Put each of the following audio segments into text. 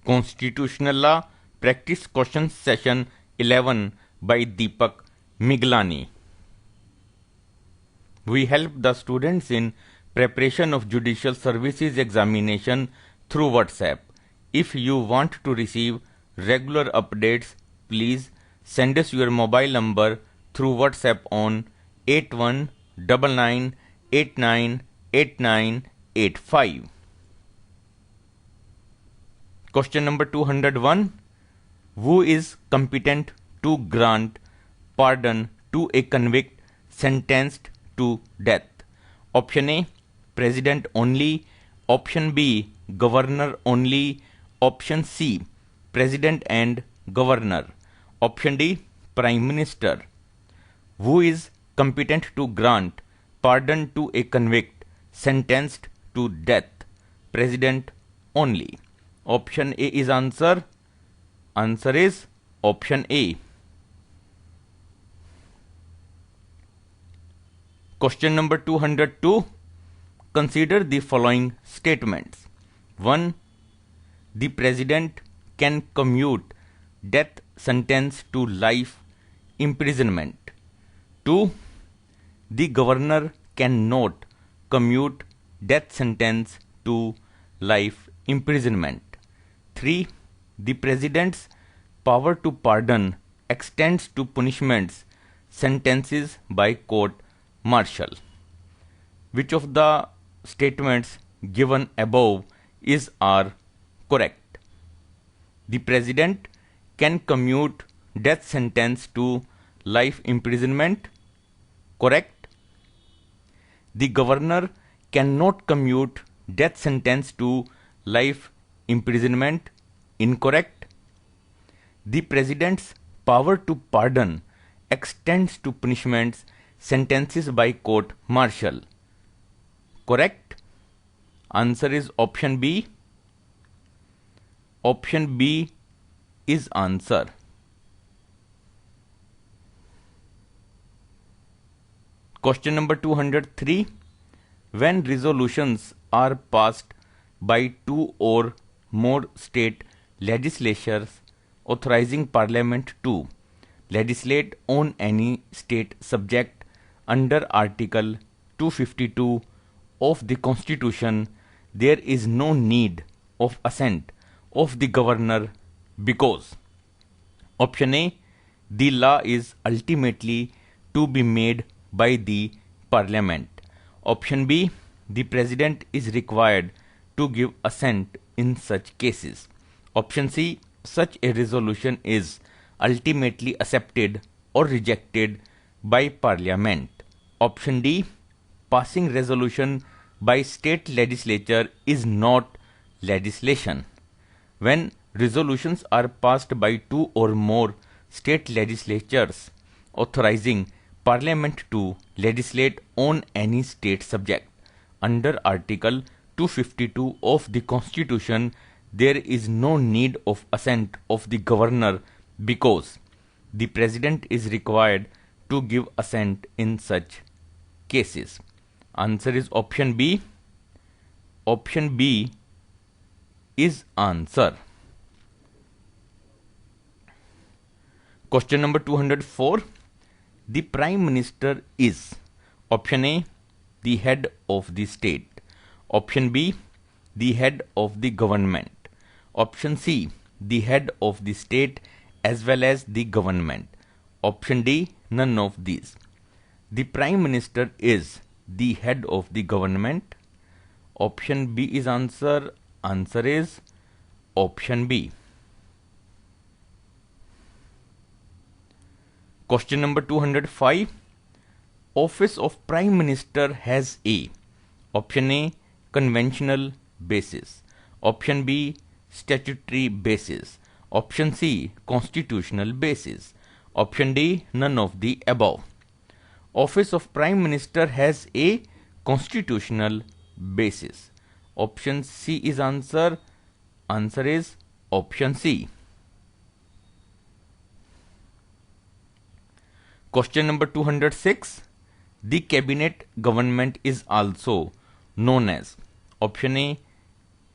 Constitutional Law Practice Question Session 11 by Deepak Miglani. We help the students in preparation of Judicial Services examination through WhatsApp. If you want to receive regular updates, please send us your mobile number through WhatsApp on 8199898985. Question number 201. Who is competent to grant pardon to a convict sentenced to death? Option A, President only. Option B, Governor only. Option C, President and Governor. Option D, Prime Minister. Who is competent to grant pardon to a convict sentenced to death? President only. Option A is answer. Answer is option A. Question number 202. Consider the following statements. 1. The President can commute death sentence to life imprisonment. 2. The Governor cannot commute death sentence to life imprisonment. 3. The President's power to pardon extends to punishments, sentences by court-martial. Which of the statements given above are correct? The President can commute death sentence to life imprisonment. Correct. The Governor cannot commute death sentence to life imprisonment. Incorrect. The President's power to pardon extends to punishments, sentences by court-martial. Correct. Answer is option B. Option B is answer. Question number 203. When resolutions are passed by two or more state legislatures authorizing Parliament to legislate on any state subject under Article 252 of the Constitution, there is no need of assent of the Governor because option A, the law is ultimately to be made by the Parliament. Option B, the President is required to give assent in such cases. Option C, such a resolution is ultimately accepted or rejected by Parliament. Option D, passing resolution by state legislature is not legislation. When resolutions are passed by two or more state legislatures authorizing Parliament to legislate on any state subject under Article 252 of the Constitution, there is no need of assent of the Governor because the President is required to give assent in such cases. Answer is option B. Option B is answer. Question number 204. The Prime Minister is option A, the head of the state. Option B, the head of the government. Option C, the head of the state as well as the government. Option D, none of these. The Prime Minister is the head of the government. Option B is answer. Answer is option B. Question number 205. Office of Prime Minister has a option A, conventional basis. Option B, statutory basis. Option C, constitutional basis. Option D, none of the above. Office of Prime Minister has a constitutional basis. Option C is answer. Answer is option C. Question number 206. The cabinet government is also known as option A,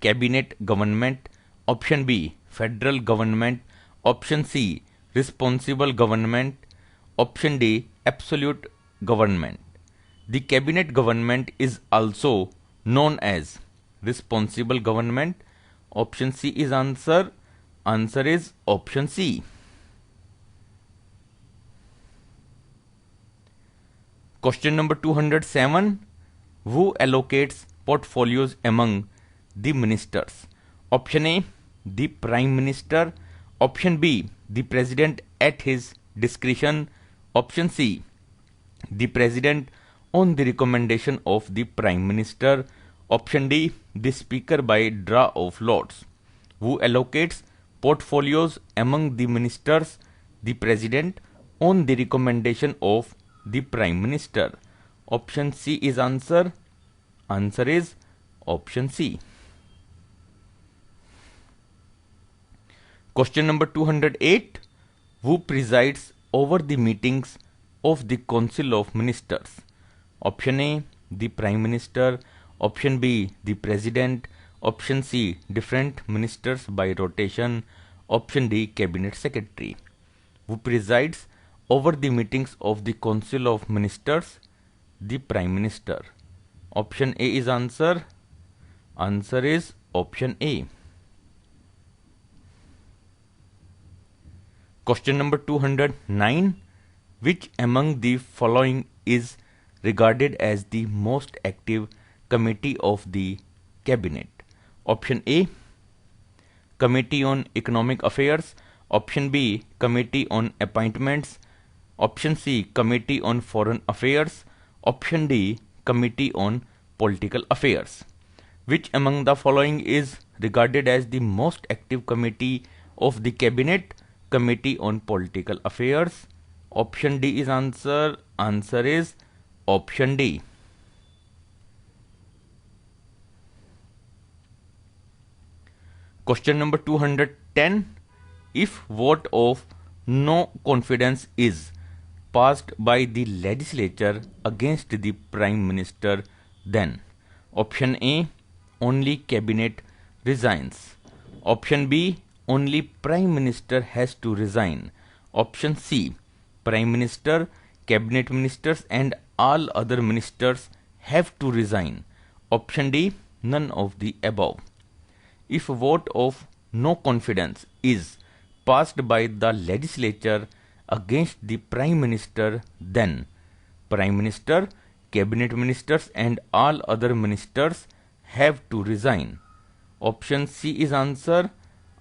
cabinet government. Option B, federal government. Option C, responsible government. Option D, absolute government. The cabinet government is also known as responsible government. Option C is answer. Answer is option C. Question number 207. Who allocates portfolios among the ministers? Option A, the Prime Minister. Option B, the President at his discretion. Option C, the President on the recommendation of the Prime Minister. Option D, the Speaker by draw of lots. Who allocates portfolios among the ministers? The President on the recommendation of the Prime Minister. Option C is answer. Answer is option C. Question number 208. Who presides over the meetings of the Council of Ministers? Option A, the Prime Minister. Option B, the President. Option C, different ministers by rotation. Option D, Cabinet Secretary. Who presides over the meetings of the Council of Ministers? The Prime Minister. Option A is answer. Answer is option A. Question number 209. Which among the following is regarded as the most active committee of the Cabinet? Option A, Committee on Economic Affairs. Option B, Committee on Appointments. Option C, Committee on Foreign Affairs. Option D, Committee on Political Affairs. Which among the following is regarded as the most active committee of the Cabinet? Committee on Political Affairs. Option D is answer. Answer is option D. Question number 210. If vote of no confidence is passed by the legislature against the Prime Minister, then option A, only Cabinet resigns. Option B, only Prime Minister has to resign. Option C, Prime Minister, Cabinet Ministers and all other ministers have to resign. Option D, none of the above. If vote of no confidence is passed by the legislature against the Prime Minister, then Prime Minister, Cabinet Ministers and all other ministers have to resign. Option C is answer.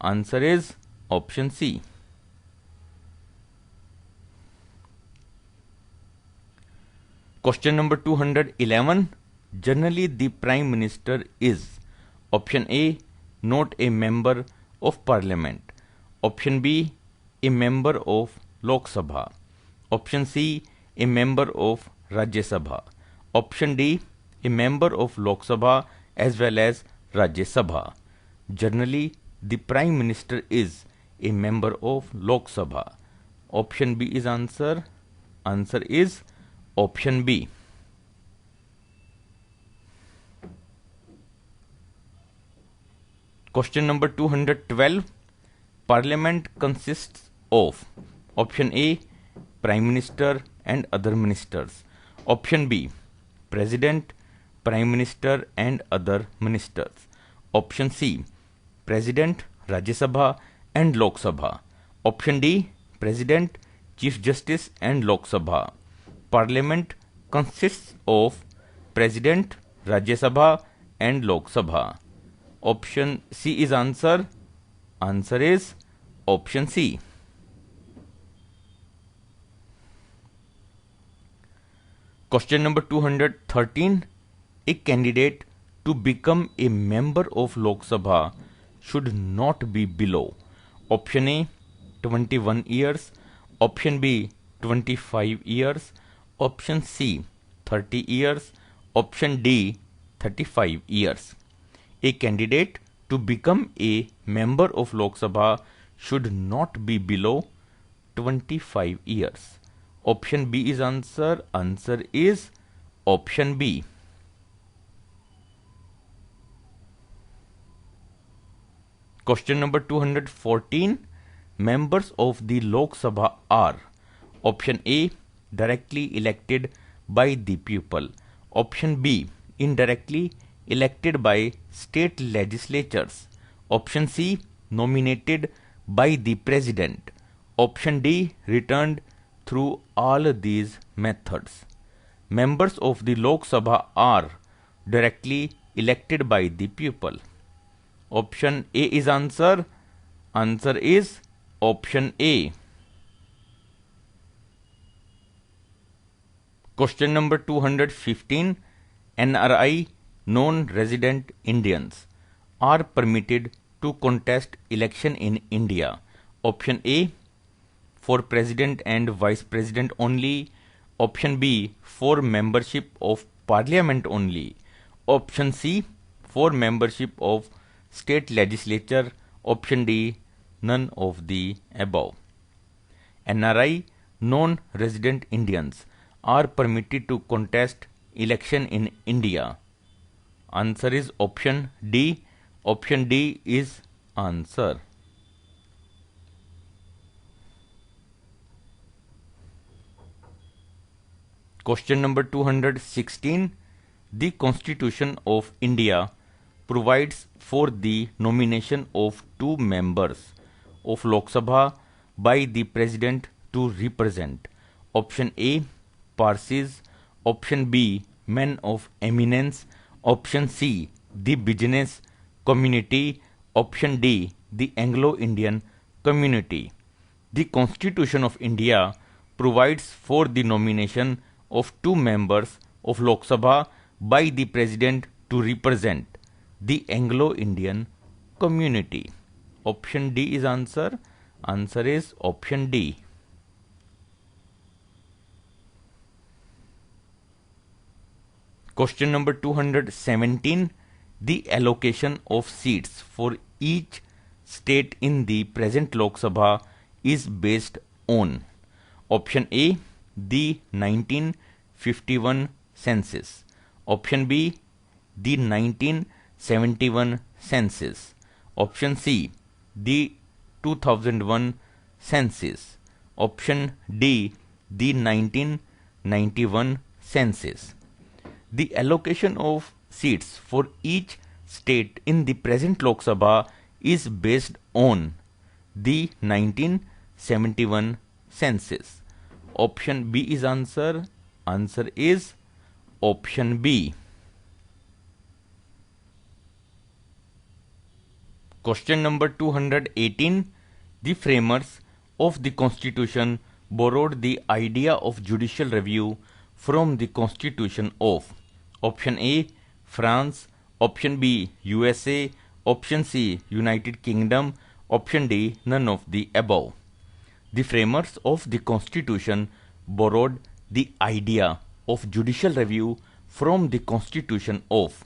Answer is option C. Question number 211. Generally the Prime Minister is option A, not a member of Parliament. Option B, a member of Lok Sabha. Option C, a member of Rajya Sabha. Option D, a member of Lok Sabha as well as Rajya Sabha. Generally, the Prime Minister is a member of Lok Sabha. Option B is answer. Answer is option B. Question number 212. Parliament consists of option A, Prime Minister and other ministers. Option B, President, Prime Minister and other ministers. Option C, President, Rajya Sabha and Lok Sabha. Option D, President, Chief Justice and Lok Sabha. Parliament consists of President, Rajya Sabha and Lok Sabha. Option C is answer. Answer is option C. Question number 213. A candidate to become a member of Lok Sabha should not be below option A, 21 years, option B, 25 years, option C, 30 years, option D, 35 years. A candidate to become a member of Lok Sabha should not be below 25 years. Option B is answer. Answer is option B. Question number 214. Members of the Lok Sabha are option A, directly elected by the people. Option B, indirectly elected by state legislatures. Option C, nominated by the president. Option D, returned through all these methods. Members of the Lok Sabha are directly elected by the people. Option A is answer. Answer is option A. Question number 215. NRI, non-resident Indians, are permitted to contest election in India. Option A, for president and vice president only. Option B, for membership of parliament only. Option C, for membership of state legislature. Option D, none of the above. NRI, non-resident Indians, are permitted to contest election in India. Answer is option D. Option D is answer. Question number 216. The Constitution of India provides for the nomination of 2 members of Lok Sabha by the President to represent. Option A, Parsis. Option B, men of eminence. Option C, the business community. Option D, the Anglo-Indian community. The Constitution of India provides for the nomination of 2 members of Lok Sabha by the President to represent the Anglo-Indian community. Option D is answer. Answer is option D. Question number 217. The allocation of seats for each state in the present Lok Sabha is based on option A, the 1951 census. Option B, the 1971 census. Option C, the 2001 census. Option D, the 1991 census. The allocation of seats for each state in the present Lok Sabha is based on the 1971 census. Option B is answer. Answer is option B. Question number 218. The framers of the Constitution borrowed the idea of judicial review from the Constitution of option A, France. Option B, USA. Option C, United Kingdom. Option D, none of the above. The framers of the Constitution borrowed the idea of judicial review from the Constitution of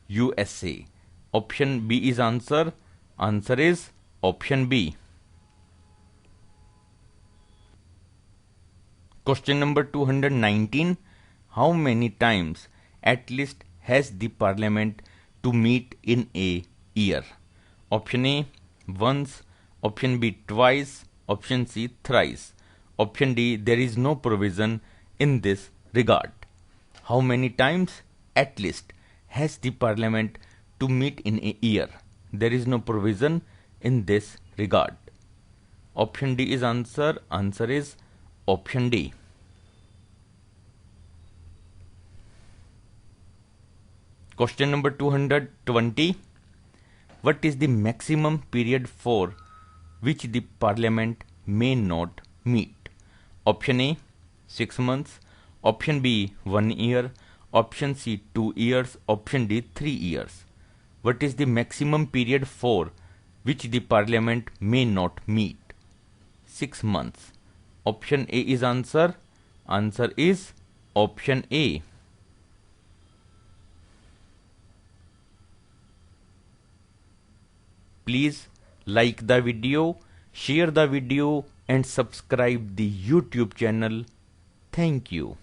USA. Option B is answer. Answer is option B. Question number 219. How many times at least has the Parliament to meet in a year? Option A, once. Option B, twice. Option C, thrice. Option D, there is no provision in this regard. How many times at least has the Parliament to meet in a year? There is no provision in this regard. Option D is answer. Answer is option D. Question number 220. What is the maximum period for which the Parliament may not meet? Option A, 6 months. Option B, 1 year. Option C, 2 years. Option D, 3 years. What is the maximum period for which the Parliament may not meet? 6 months. Option A is answer. Answer is option A. Please like the video, share the video and subscribe the YouTube channel. Thank you.